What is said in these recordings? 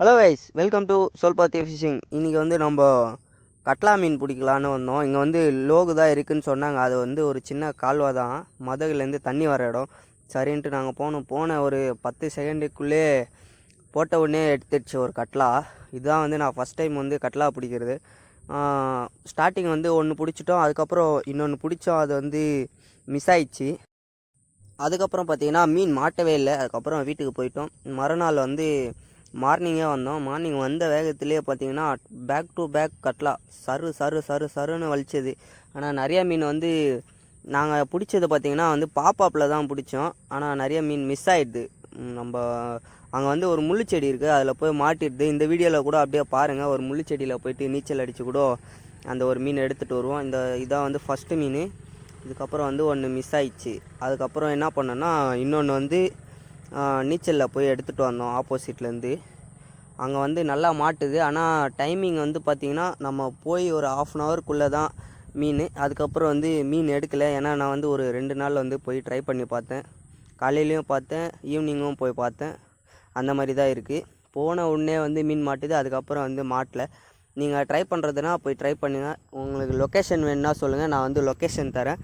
Hello guys, welcome to Solpathi fishing. இன்றைக்கி வந்து நம்ம கட்லா மீன் பிடிக்கலான்னு வந்தோம். இங்கே வந்து லோகு தான் இருக்குதுன்னு சொன்னாங்க. அது வந்து ஒரு சின்ன கால்வா தான், மதகுலேருந்து தண்ணி வர இடம். சரின்ட்டு நாங்கள் போன ஒரு 10 செகண்டுக்குள்ளே போட்ட உடனே எடுத்துடுச்சு ஒரு கட்லா. இதுதான் வந்து நான் ஃபஸ்ட் டைம் வந்து கட்லா பிடிக்கிறது. ஸ்டார்டிங் வந்து ஒன்று பிடிச்சிட்டோம், அதுக்கப்புறம் இன்னொன்று பிடிச்சோம், அது வந்து மிஸ் ஆயிடுச்சு. அதுக்கப்புறம் பார்த்திங்கன்னா மீன் மாட்டவே இல்லை. அதுக்கப்புறம் வீட்டுக்கு போயிட்டோம். மறுநாள் வந்து மார்னிங்கே வந்தோம். மார்னிங் வந்த வேகத்திலே பார்த்திங்கன்னா பேக் டு பேக் கட்லா சருன்னு வலிச்சது. ஆனால் நிறையா மீன் வந்து நாங்கள் பிடிச்சது பார்த்திங்கன்னா வந்து பாப்பாப்பில் தான் பிடிச்சோம். ஆனால் நிறைய மீன் மிஸ் ஆகிடுது. நம்ம அங்கே வந்து ஒரு முள்ளுச்செடி இருக்குது, அதில் போய் மாட்டிடுது. இந்த வீடியோவில் கூட அப்படியே பாருங்கள், ஒரு முள்ளுச்செடியில் போய்ட்டு நீச்சல் அடித்து கூட அந்த ஒரு மீன் எடுத்துகிட்டு வருவோம். இதான் வந்து ஃபஸ்ட்டு மீன். இதுக்கப்புறம் வந்து ஒன்று மிஸ் ஆயிடுச்சு. அதுக்கப்புறம் என்ன பண்ணோன்னா இன்னொன்று வந்து நீச்சலில் போய் எடுத்துகிட்டு வந்தோம் ஆப்போசிட்லேருந்து. அங்கே வந்து நல்லா மாட்டுது. ஆனால் டைமிங் வந்து பார்த்திங்கன்னா நம்ம போய் ஒரு 1/2 ஹவருக்குள்ளே தான் மீன். அதுக்கப்புறம் வந்து மீன் எடுக்கலை. ஏன்னா நான் வந்து ஒரு 2 நாள் வந்து போய் ட்ரை பண்ணி பார்த்தேன். காலையிலையும் பார்த்தேன், ஈவினிங்கும் போய் பார்த்தேன். அந்த மாதிரி தான் இருக்குது. போன உடனே வந்து மீன் மாட்டுது, அதுக்கப்புறம் வந்து மாட்டலை. நீங்கள் ட்ரை பண்ணுறதுனா போய் ட்ரை பண்ணுங்கள். உங்களுக்கு லொக்கேஷன் வேணுன்னா சொல்லுங்கள், நான் வந்து லொக்கேஷன் தரேன்.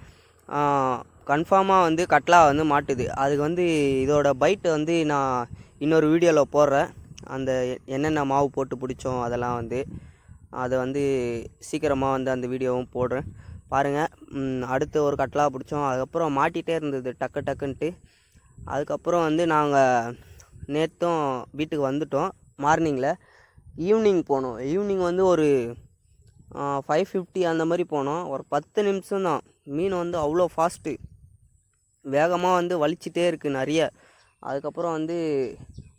கன்ஃபார்மாக வந்து கட்லா வந்து மாட்டுது. அதுக்கு வந்து இதோட பைட்டு வந்து நான் இன்னொரு வீடியோவில் போடுறேன். அந்த என்னென்ன மாவு போட்டு பிடிச்சோம் அதெல்லாம் வந்து அதை வந்து சீக்கிரமாக வந்து அந்த வீடியோவும் போடுறேன், பாருங்கள். அடுத்து ஒரு கட்லா பிடிச்சோம். அதுக்கப்புறம் மாட்டிகிட்டே இருந்தது டக்குன்ட்டு. அதுக்கப்புறம் வந்து நாங்கள் நேற்றும் வீட்டுக்கு வந்துட்டோம். மார்னிங்கில் ஈவினிங் போனோம். ஈவினிங் வந்து ஒரு 5:50 அந்த மாதிரி போனோம். ஒரு 10 நிமிஷம் தான். மீன் வந்து அவ்வளோ ஃபாஸ்ட்டு, வேகமாக வந்து வலிச்சிட்டே இருக்குது நிறைய. அதுக்கப்புறம் வந்து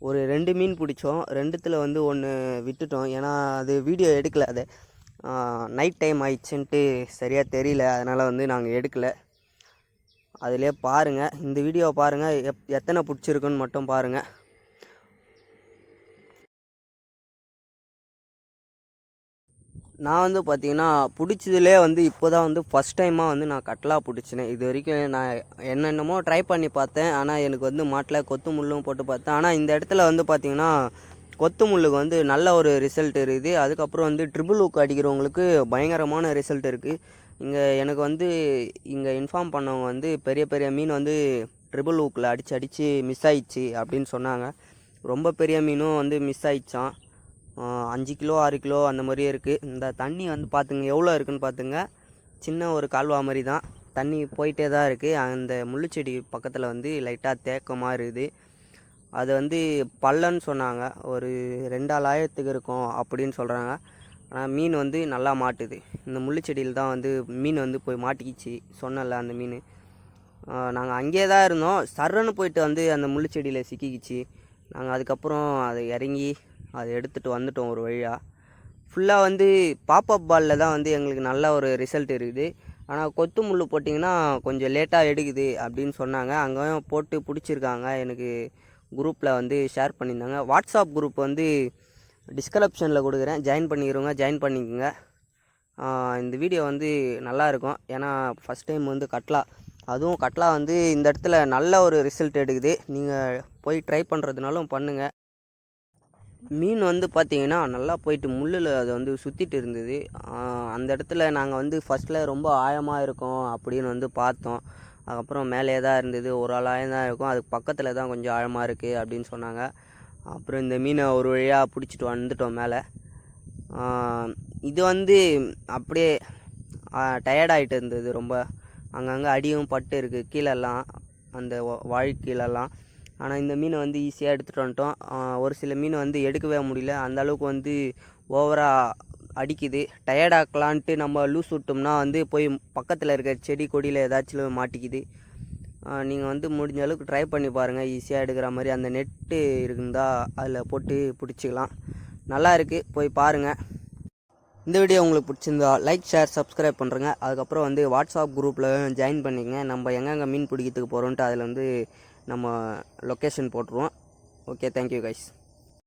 ஒரு 2 மீன் பிடிச்சோம். 2த்தில் வந்து ஒன்று விட்டுட்டோம். ஏன்னா அது வீடியோ எடுக்கலை. அது நைட் டைம் ஆயிடுச்சுன்ட்டு சரியாக தெரியல, அதனால் வந்து நாங்கள் எடுக்கலை. அதிலே பாருங்கள், இந்த வீடியோவை பாருங்கள், எத்தனை பிடிச்சிருக்குன்னு மட்டும் பாருங்கள். நான் வந்து பார்த்திங்கன்னா பிடிச்சதுலே வந்து இப்போ தான் வந்து ஃபஸ்ட் டைமாக வந்து நான் கட்லா பிடிச்சினேன். இது வரைக்கும் நான் என்னென்னமோ ட்ரை பண்ணி பார்த்தேன், ஆனால் எனக்கு வந்து மாட்டில் கொத்து முள்ளும் போட்டு பார்த்தேன். ஆனால் இந்த இடத்துல வந்து பார்த்திங்கன்னா கொத்து முள்ளுக்கு வந்து நல்ல ஒரு ரிசல்ட் இருக்குது. அதுக்கப்புறம் வந்து ட்ரிபிள் ஹூக் அடிக்கிறவங்களுக்கு பயங்கரமான ரிசல்ட் இருக்குது. இங்கே எனக்கு வந்து இங்கே இன்ஃபார்ம் பண்ணவங்க வந்து பெரிய பெரிய மீன் வந்து ட்ரிபிள் ஹூக்கில் அடித்து மிஸ் ஆயிடுச்சு அப்படின்னு சொன்னாங்க. ரொம்ப பெரிய மீனும் வந்து மிஸ் ஆயிடுச்சான். 5 கிலோ 6 கிலோ அந்த மாதிரியே இருக்குது. இந்த தண்ணி வந்து பார்த்துங்க எவ்வளோ இருக்குதுன்னு பார்த்துங்க. சின்ன ஒரு கால்வா மாதிரி தான், தண்ணி போயிட்டே தான் இருக்குது. அந்த முள்ளுச்செடி பக்கத்தில் வந்து லைட்டாக தேக்கமாக இருக்குது. அது வந்து பள்ளன்னு சொன்னாங்க, ஒரு 2 ஆழத்துக்கு இருக்கும் அப்படின்னு சொல்கிறாங்க. ஆனால் மீன் வந்து நல்லா மாட்டுது. இந்த முள்ளுச்செடியில் தான் வந்து மீன் வந்து போய் மாட்டிக்கிச்சு, சொன்னல அந்த மீன். நாங்கள் அங்கேயே தான் இருந்தோம். சர்றன்னு போயிட்டு வந்து அந்த முள்ளுச்செடியில் சிக்கிக்கிச்சு. நாங்கள் அதுக்கப்புறம் அதை இறங்கி அதை எடுத்துகிட்டு வந்துட்டோம் ஒரு வழியாக. ஃபுல்லாக வந்து பாப்பப் பாலில் தான் வந்து எங்களுக்கு நல்ல ஒரு ரிசல்ட் இருக்குது. ஆனால் கொத்து முள் போட்டிங்கன்னா கொஞ்சம் லேட்டாக எடுக்குது அப்படின்னு சொன்னாங்க. அங்கேயும் போட்டு பிடிச்சிருக்காங்க. எனக்கு குரூப்பில் வந்து ஷேர் பண்ணியிருந்தாங்க. வாட்ஸ்அப் குரூப் வந்து டிஸ்கிரிப்ஷனில் கொடுக்குறேன், ஜாயின் பண்ணிக்கோங்க. இந்த வீடியோ வந்து நல்லாயிருக்கும். ஏன்னா ஃபஸ்ட் டைம் வந்து கட்லா, அதுவும் கட்லா வந்து இந்த இடத்துல நல்ல ஒரு ரிசல்ட் எடுக்குது. நீங்கள் போய் ட்ரை பண்ணுறதுனாலும் பண்ணுங்கள். மீன் வந்து பார்த்திங்கன்னா நல்லா போயிட்டு முள்ளில் அது வந்து சுற்றிட்டு இருந்தது. அந்த இடத்துல நாங்கள் வந்து ஃபஸ்ட்டில் ரொம்ப ஆழமாக இருக்கும் அப்படின்னு வந்து பார்த்தோம். அதுக்கப்புறம் மேலே தான் இருந்தது, ஒரு ஆழம் தான் இருக்கும், அதுக்கு பக்கத்தில் தான் கொஞ்சம் ஆழமாக இருக்குது அப்படின்னு சொன்னாங்க. அப்புறம் இந்த மீனை ஒரு வழியாக பிடிச்சிட்டு வந்துட்டோம் மேலே. இது வந்து அப்படியே டயர்டாகிட்டு இருந்தது ரொம்ப. அங்கங்கே அடியும் பட்டு இருக்குது கீழெல்லாம், அந்த வாழை கீழெல்லாம். ஆனால் இந்த மீனை வந்து ஈஸியாக எடுத்துகிட்டு வந்துட்டோம். ஒரு சில மீனை வந்து எடுக்கவே முடியல, அந்தளவுக்கு வந்து ஓவராக அடிக்குது. டயர்டாக்கலான்ட்டு நம்ம லூஸ் விட்டோம்னா வந்து போய் பக்கத்தில் இருக்க செடி கொடியில் ஏதாச்சும் மாட்டிக்குது. நீங்கள் வந்து முடிஞ்ச அளவுக்கு ட்ரை பண்ணி பாருங்கள், ஈஸியாக எடுக்கிற மாதிரி. அந்த நெட்டு இருந்தால் அதில் போட்டு பிடிச்சிக்கலாம். நல்லா இருக்குது, போய் பாருங்கள். இந்த வீடியோ உங்களுக்கு பிடிச்சிருந்தா லைக், ஷேர், சப்ஸ்கிரைப் பண்ணுறேங்க. அதுக்கப்புறம் வந்து வாட்ஸ்அப் குரூப்பில் ஜாயின் பண்ணிக்கங்க. நம்ம எங்கெங்கே மீன் பிடிக்கிறதுக்கு போகிறோன்ட்டு அதில் வந்து நம்ம லொக்கேஷன் போட்டுருவோம். Okay, thank you guys.